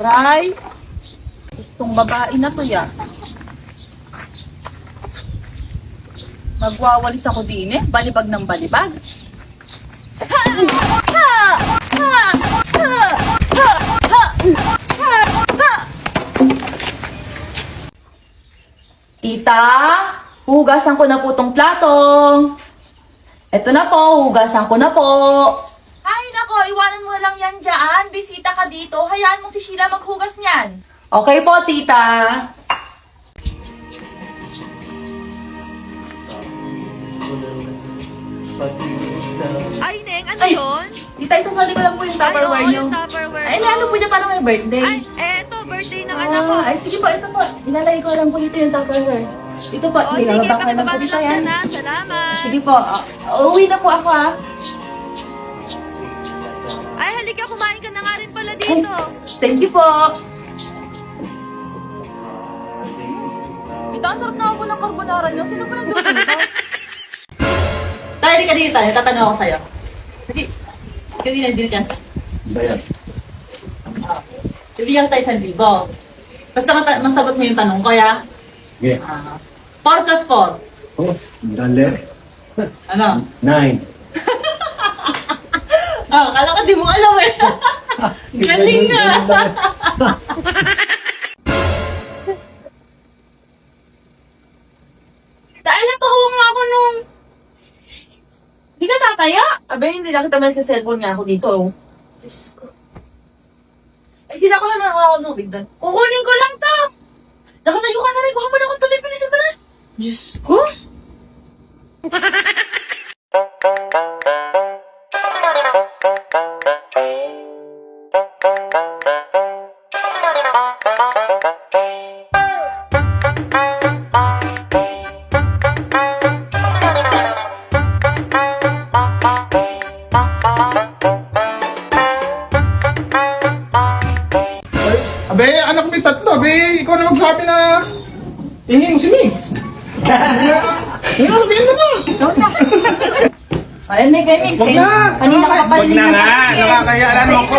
Aray! Itong babae na to ya. Magwawalis ako din eh. Balibag ng balibag. Ha! Ha! Ha! Ha! Ha! Ha! Ha! Ha! Tita, hugasan ko na po tong platong. Eto na po, hugasan ko na po. Ay, nako, iwanan mo lang yan dyan. Bisita ka dito. Hayaan mong si Sheila maghugas niyan. Okay po, tita. Ay, Neng, ano Ay, yun? Tita, isasali ko lang po yung Tupperware oo, niyo. yung Tupperware Ay, ko. ano po niya para may birthday? Ay, eto, birthday ng anak ko. Ay, sige po, ito po. Ilalagay ko lang po dito yung Tupperware. Ito po, O, sige, nilabang ko lang po pakibaba na dito lang yan. yan, ha? Salamat. Sige po, uuwi na po ako ha. Ay, halika, kumain ka na nga rin pala dito. Thank you po. Tita, ang sarap na ako ng carbonara niyo. Sino pa nagluto nito? Tayo, ka dito tayo. Tatanong ako sa'yo. Sige. Kasi nandito ka. Bayan. Bibigyan tayo 1,000. Basta masagot mo yung tanong ko, ya? Yeah. 4 plus 4. Oh, dali. Ano? 9. Kala ko di mo alam eh. Galing nga. Dahil pakuha nga ako nung... Di ka tataya? Abay, hindi nakita man sa cellphone nga ako dito. Diyos ko. Ay, hindi na ako naman ako nubig doon. Kukunin ko lang to. Nakatayo ka na rin. Kuha mo na akong tuloy. Bilisan mo na. Diyos ko. Abe, anak mo yung tatlo. Abe, ikaw na magsabi na tingin mo si Ming. Hindi mo sabihin mo na. Ayun na kayo, Mix. Wag na. Kanina ka pa Wag na nga. Nakakayaan mo ko.